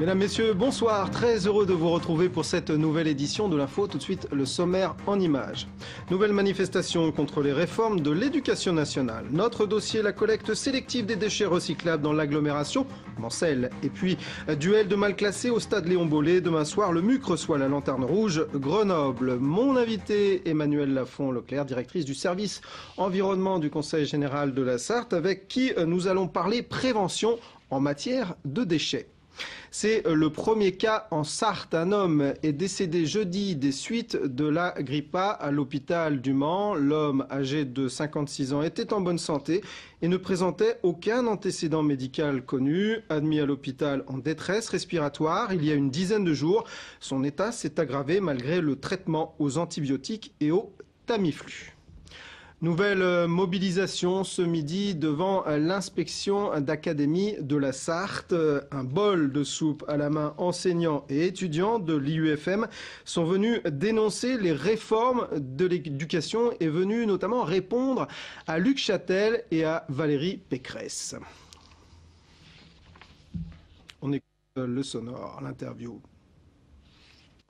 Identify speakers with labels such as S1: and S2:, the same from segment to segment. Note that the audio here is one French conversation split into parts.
S1: Mesdames, Messieurs, bonsoir. Très heureux de vous retrouver pour cette nouvelle édition de l'Info. Tout de suite, le sommaire en images. Nouvelle manifestation contre les réformes de l'éducation nationale. Notre dossier, la collecte sélective des déchets recyclables dans l'agglomération, Mancel. Et puis, duel de mal classés au stade Léon Bollé. Demain soir, le MUC reçoit la Lanterne Rouge Grenoble. Mon invité, Emmanuelle Lafont-Leclerc, directrice du service environnement du Conseil général de la Sarthe, avec qui nous allons parler prévention en matière de déchets. C'est le premier cas en Sarthe. Un homme est décédé jeudi des suites de la grippe A à l'hôpital du Mans. L'homme, âgé de 56 ans, était en bonne santé et ne présentait aucun antécédent médical connu. Admis à l'hôpital en détresse respiratoire il y a une dizaine de jours, son état s'est aggravé malgré le traitement aux antibiotiques et au Tamiflu. Nouvelle mobilisation ce midi devant l'inspection d'académie de la Sarthe. Un bol de soupe à la main, enseignants et étudiants de l'IUFM sont venus dénoncer les réformes de l'éducation et venus notamment répondre à Luc Châtel et à Valérie Pécresse. On écoute le sonore, l'interview.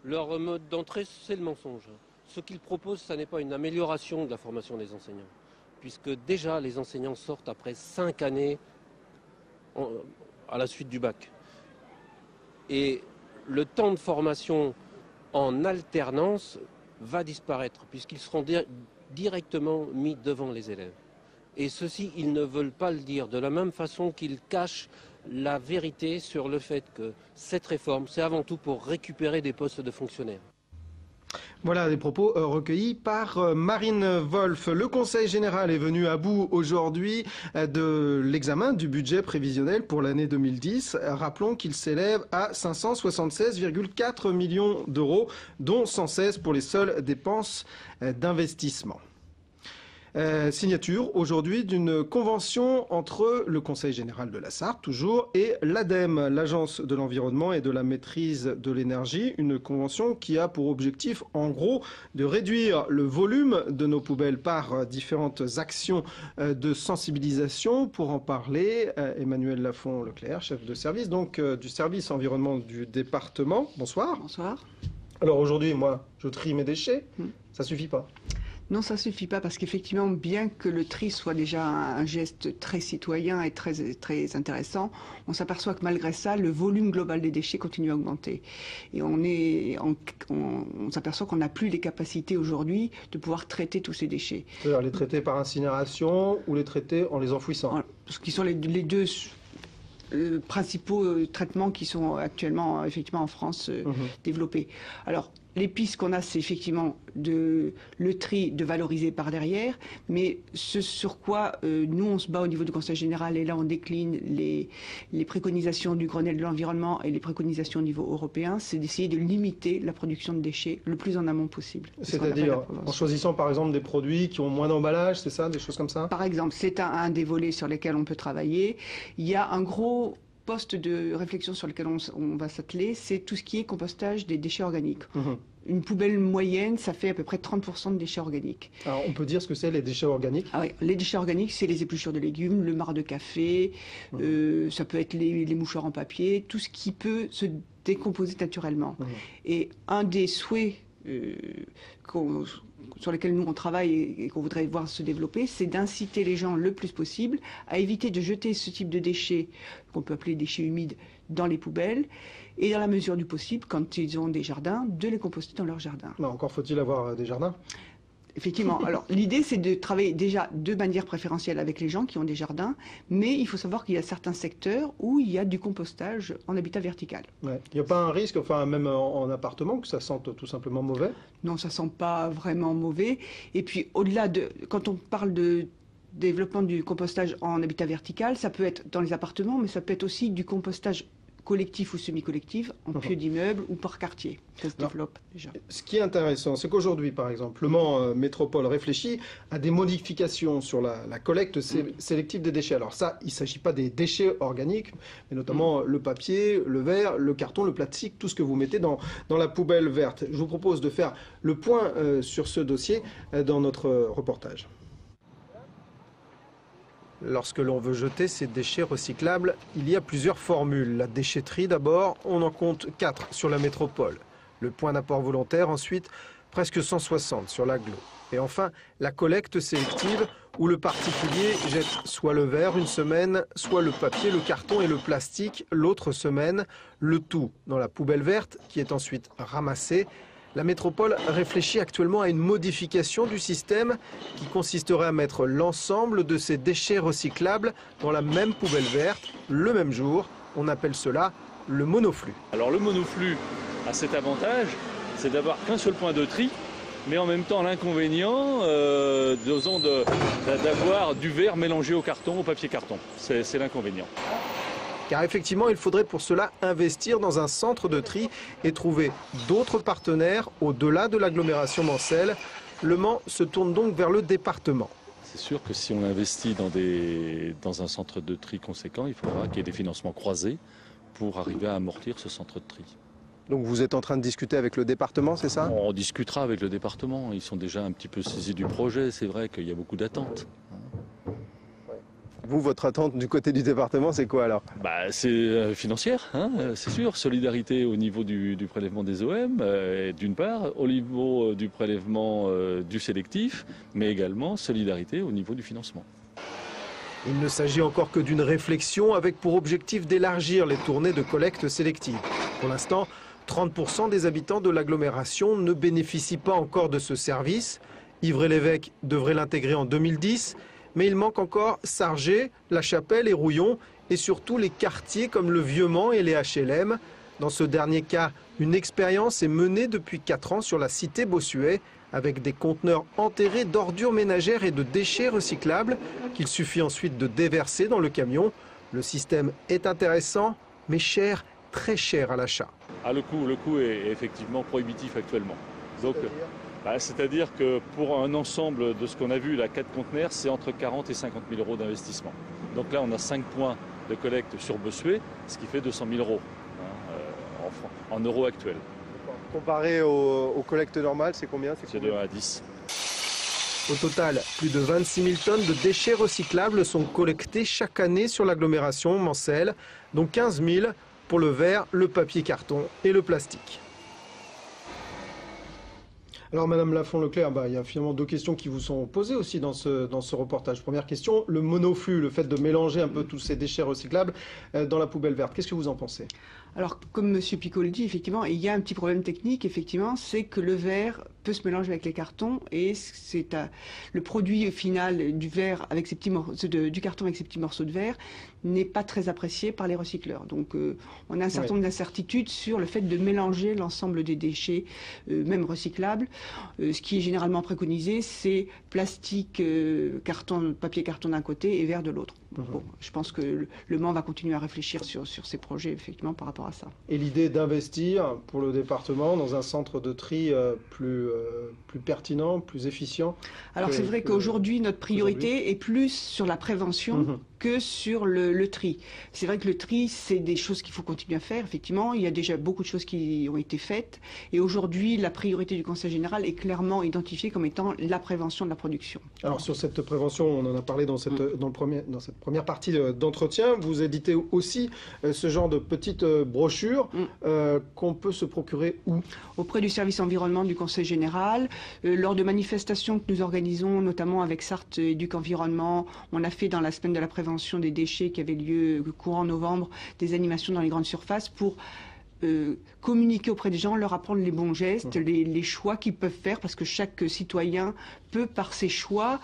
S2: Leur mode d'entrée, c'est le mensonge. Ce qu'ils proposent, ce n'est pas une amélioration de la formation des enseignants, puisque déjà les enseignants sortent après 5 années à la suite du bac. Et le temps de formation en alternance va disparaître, puisqu'ils seront directement mis devant les élèves. Et ceci, ils ne veulent pas le dire, de la même façon qu'ils cachent la vérité sur le fait que cette réforme, c'est avant tout pour récupérer des postes de fonctionnaires.
S1: Voilà des propos recueillis par Marine Wolf. Le Conseil général est venu à bout aujourd'hui de l'examen du budget prévisionnel pour l'année 2010. Rappelons qu'il s'élève à 576,4 millions d'euros, dont 116 pour les seules dépenses d'investissement. Signature aujourd'hui d'une convention entre le Conseil général de la Sarthe, toujours, et l'ADEME, l'Agence de l'environnement et de la maîtrise de l'énergie. Une convention qui a pour objectif, en gros, de réduire le volume de nos poubelles par différentes actions de sensibilisation. Pour en parler, Emmanuelle Lafont-Leclerc, chef de service, donc du service environnement du département. Bonsoir.
S3: Bonsoir.
S1: Alors aujourd'hui, moi, je trie mes déchets. Ça suffit pas?
S3: Non, ça ne suffit pas parce qu'effectivement, bien que le tri soit déjà un geste très citoyen et très intéressant, on s'aperçoit que malgré ça, le volume global des déchets continue à augmenter. Et on s'aperçoit qu'on n'a plus les capacités aujourd'hui de pouvoir traiter tous ces déchets.
S1: C'est-à-dire les traiter par incinération ou les traiter en les enfouissant?
S3: Ce qui sont les deux principaux traitements qui sont actuellement effectivement en France développés. Alors, les pistes qu'on a, c'est effectivement le tri de valoriser par derrière, mais ce sur quoi nous on se bat au niveau du Conseil général, et là on décline les préconisations du Grenelle de l'environnement et les préconisations au niveau européen, c'est d'essayer de limiter la production de déchets le plus en amont possible.
S1: C'est-à-dire en choisissant par exemple des produits qui ont moins d'emballage, c'est ça, des choses comme ça?
S3: Par exemple, c'est un des volets sur lesquels on peut travailler. Il y a un gros poste de réflexion sur lequel on va s'atteler, c'est tout ce qui est compostage des déchets organiques. Une poubelle moyenne, ça fait à peu près 30% de déchets organiques.
S1: Alors on peut dire ce que c'est les déchets organiques?
S3: Ah oui, les déchets organiques, c'est les épluchures de légumes, le marc de café, ça peut être les mouchoirs en papier, tout ce qui peut se décomposer naturellement. Et un des souhaits sur lesquels nous on travaille et qu'on voudrait voir se développer, c'est d'inciter les gens le plus possible à éviter de jeter ce type de déchets, qu'on peut appeler déchets humides, dans les poubelles, et dans la mesure du possible, quand ils ont des jardins, de les composter dans leur jardin.
S1: Non, encore faut-il avoir des jardins?
S3: Effectivement. Alors, l'idée, c'est de travailler déjà de manière préférentielle avec les gens qui ont des jardins, mais il faut savoir qu'il y a certains secteurs où il y a du compostage en habitat vertical.
S1: Ouais. Il n'y a pas un risque, enfin même en appartement, que ça sente tout simplement mauvais?
S3: Non, ça sent pas vraiment mauvais. Et puis, au-delà de... Quand on parle de développement du compostage en habitat vertical, ça peut être dans les appartements, mais ça peut être aussi du compostage collectif ou semi-collectif, en pieux d'immeubles ou par quartier. Ça se développe déjà.
S1: Ce qui est intéressant, c'est qu'aujourd'hui, par exemple, le Mans Métropole réfléchit à des modifications sur la collecte sélective des déchets. Alors ça, il ne s'agit pas des déchets organiques, mais notamment le papier, le verre, le carton, le plastique, tout ce que vous mettez dans la poubelle verte. Je vous propose de faire le point sur ce dossier dans notre reportage. Lorsque l'on veut jeter ces déchets recyclables, il y a plusieurs formules. La déchetterie d'abord, on en compte 4 sur la métropole. Le point d'apport volontaire ensuite, presque 160 sur l'agglo. Et enfin, la collecte sélective où le particulier jette soit le verre une semaine, soit le papier, le carton et le plastique l'autre semaine, le tout dans la poubelle verte qui est ensuite ramassée. La métropole réfléchit actuellement à une modification du système qui consisterait à mettre l'ensemble de ces déchets recyclables dans la même poubelle verte le même jour. On appelle cela le monoflux.
S4: Alors le monoflux a cet avantage, c'est d'avoir qu'un seul point de tri, mais en même temps l'inconvénient d'avoir du verre mélangé au carton, au papier carton. C'est l'inconvénient.
S1: Car effectivement, il faudrait pour cela investir dans un centre de tri et trouver d'autres partenaires au-delà de l'agglomération mancelle. Le Mans se tourne donc vers le département.
S4: C'est sûr que si on investit dans un centre de tri conséquent, il faudra qu'il y ait des financements croisés pour arriver à amortir ce centre de tri.
S1: Donc vous êtes en train de discuter avec le département, c'est ça?
S4: On discutera avec le département. Ils sont déjà un petit peu saisis du projet. C'est vrai qu'il y a beaucoup d'attentes.
S1: Vous, votre attente du côté du département, c'est quoi alors?
S4: C'est financière, hein, c'est sûr. Solidarité au niveau du prélèvement des OM, d'une part, au niveau du prélèvement du sélectif, mais également solidarité au niveau du financement.
S1: Il ne s'agit encore que d'une réflexion avec pour objectif d'élargir les tournées de collecte sélective. Pour l'instant, 30% des habitants de l'agglomération ne bénéficient pas encore de ce service. Ivry-l'Évêque devrait l'intégrer en 2010, mais il manque encore Sargé, La Chapelle et Rouillon, et surtout les quartiers comme le Vieux-Mans et les HLM. Dans ce dernier cas, une expérience est menée depuis 4 ans sur la cité Bossuet, avec des conteneurs enterrés d'ordures ménagères et de déchets recyclables qu'il suffit ensuite de déverser dans le camion. Le système est intéressant, mais cher, très cher à l'achat.
S4: Le coût est effectivement prohibitif actuellement. Donc, c'est-à-dire que pour un ensemble de ce qu'on a vu, là, 4 conteneurs, c'est entre 40 et 50 000 euros d'investissement. Donc là, on a 5 points de collecte sur Bossuet, ce qui fait 200 000 euros en euros actuels.
S1: Comparé aux collectes normales, c'est combien?
S4: C'est de 1 à 10.
S1: Au total, plus de 26 000 tonnes de déchets recyclables sont collectés chaque année sur l'agglomération mancelle, dont 15 000 pour le verre, le papier carton et le plastique. Alors Madame Lafont-Leclerc, il y a finalement 2 questions qui vous sont posées aussi dans ce reportage. Première question, le monoflux, le fait de mélanger un peu tous ces déchets recyclables dans la poubelle verte. Qu'est-ce que vous en pensez?
S3: Alors, comme M. Picot le dit, effectivement, il y a un petit problème technique, effectivement, c'est que le verre peut se mélanger avec les cartons et c'est le produit final du verre avec ces petits morceaux du carton avec ces petits morceaux de verre n'est pas très apprécié par les recycleurs. Donc, on a un certain nombre d'incertitudes sur le fait de mélanger l'ensemble des déchets, même recyclables. Ce qui est généralement préconisé, c'est plastique, papier carton d'un côté et verre de l'autre. Bon, je pense que le Mans va continuer à réfléchir sur ces projets, effectivement, par rapport à ça.
S1: Et l'idée d'investir pour le département dans un centre de tri plus pertinent, plus efficient?
S3: Alors c'est vrai qu'aujourd'hui, notre priorité est plus sur la prévention que sur le tri. C'est vrai que le tri, c'est des choses qu'il faut continuer à faire, effectivement. Il y a déjà beaucoup de choses qui ont été faites. Et aujourd'hui, la priorité du Conseil général est clairement identifiée comme étant la prévention de la production.
S1: Alors sur cette prévention, on en a parlé dans cette première partie d'entretien. Vous éditez aussi ce genre de petites brochures qu'on peut se procurer où?
S3: Auprès du service environnement du Conseil général. Lors de manifestations que nous organisons, notamment avec Sarthe Éduc Environnement, on a fait dans la semaine de la prévention des déchets qui avait lieu courant novembre, des animations dans les grandes surfaces pour communiquer auprès des gens, leur apprendre les bons gestes, les choix qu'ils peuvent faire, parce que chaque citoyen peut, par ses choix,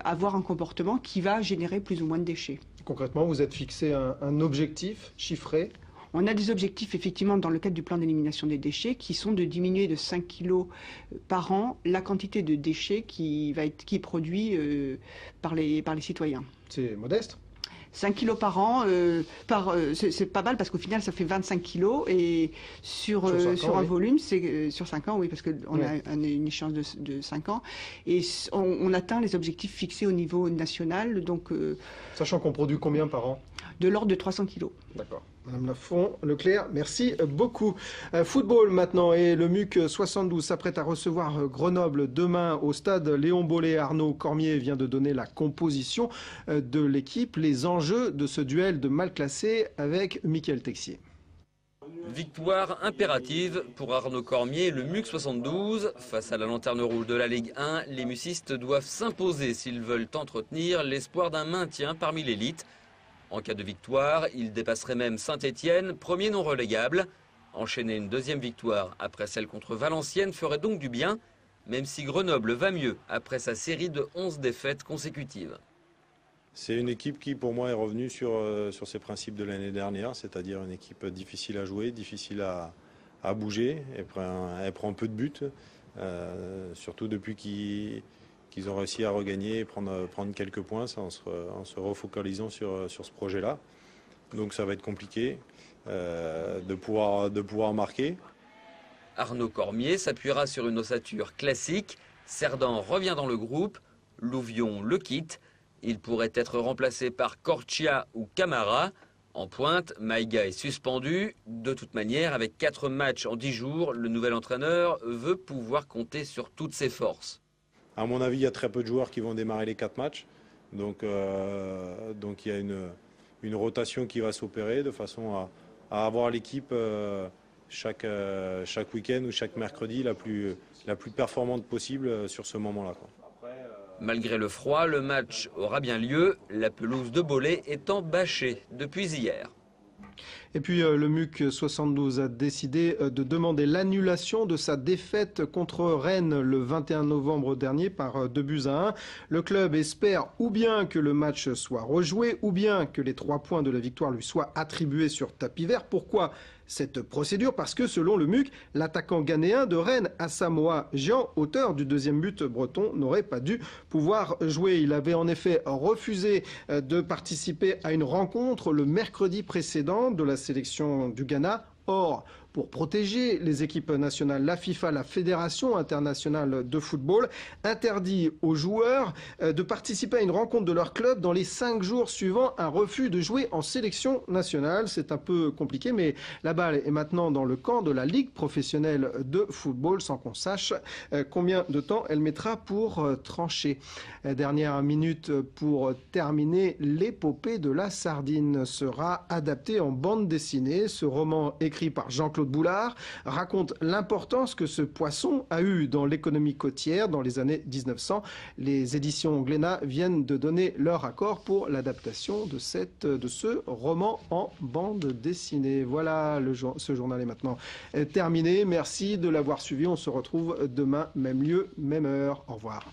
S3: avoir un comportement qui va générer plus ou moins de déchets.
S1: Concrètement, vous êtes fixé un objectif chiffré?
S3: On a des objectifs, effectivement, dans le cadre du plan d'élimination des déchets, qui sont de diminuer de 5 kg par an la quantité de déchets qui est produit par les citoyens.
S1: C'est modeste.
S3: 5 kilos par an, c'est pas mal parce qu'au final ça fait 25 kilos et sur un volume, c'est sur 5 ans, oui, parce qu'on a une échéance de 5 ans et on atteint les objectifs fixés au niveau national. Donc,
S1: sachant qu'on produit combien par an?
S3: de l'ordre de 300 kilos.
S1: D'accord. Madame Lafont-Leclerc, merci beaucoup. Football maintenant, et le MUC 72 s'apprête à recevoir Grenoble demain au stade Léon Bollé. Arnaud Cormier vient de donner la composition de l'équipe, les enjeux de ce duel de mal classés avec Mickaël Texier.
S5: Victoire impérative pour Arnaud Cormier et le MUC 72. Face à la lanterne rouge de la Ligue 1, les mucistes doivent s'imposer s'ils veulent entretenir l'espoir d'un maintien parmi l'élite. En cas de victoire, ils dépasseraient même Saint-Étienne, premier non relégable. Enchaîner une deuxième victoire après celle contre Valenciennes ferait donc du bien, même si Grenoble va mieux après sa série de 11 défaites consécutives.
S6: C'est une équipe qui, pour moi, est revenue sur ses principes de l'année dernière, c'est-à-dire une équipe difficile à jouer, difficile à bouger. Elle prend peu de buts, surtout depuis qu'ils ont réussi à regagner et prendre quelques points en se refocalisant sur ce projet-là. Donc ça va être compliqué de pouvoir marquer.
S5: Arnaud Cormier s'appuiera sur une ossature classique. Cerdan revient dans le groupe, Louvion le quitte. Il pourrait être remplacé par Corchia ou Camara. En pointe, Maïga est suspendu. De toute manière, avec 4 matchs en 10 jours, le nouvel entraîneur veut pouvoir compter sur toutes ses forces.
S6: À mon avis, il y a très peu de joueurs qui vont démarrer les 4 matchs. Donc il y a une rotation qui va s'opérer de façon à avoir l'équipe chaque week-end ou chaque mercredi la plus performante possible sur ce moment-là.
S5: Malgré le froid, le match aura bien lieu, la pelouse de Bollé étant bâchée depuis hier.
S1: Et puis le MUC 72 a décidé de demander l'annulation de sa défaite contre Rennes le 21 novembre dernier par 2-1. Le club espère ou bien que le match soit rejoué ou bien que les 3 points de la victoire lui soient attribués sur tapis vert. Pourquoi cette procédure? Parce que selon le MUC, l'attaquant ghanéen de Rennes, Asamoah Gyan, auteur du deuxième but breton, n'aurait pas dû pouvoir jouer. Il avait en effet refusé de participer à une rencontre le mercredi précédent de la sélection du Ghana. Or, pour protéger les équipes nationales, la FIFA, la Fédération internationale de football, interdit aux joueurs de participer à une rencontre de leur club dans les 5 jours suivant un refus de jouer en sélection nationale. C'est un peu compliqué, mais la balle est maintenant dans le camp de la Ligue professionnelle de football, sans qu'on sache combien de temps elle mettra pour trancher. Dernière minute pour terminer, l'épopée de la sardine sera adaptée en bande dessinée. Ce roman écrit par Jean-Claude Boulard raconte l'importance que ce poisson a eu dans l'économie côtière dans les années 1900. Les éditions Glénat viennent de donner leur accord pour l'adaptation de ce roman en bande dessinée. Voilà, ce journal est maintenant terminé. Merci de l'avoir suivi. On se retrouve demain, même lieu, même heure. Au revoir.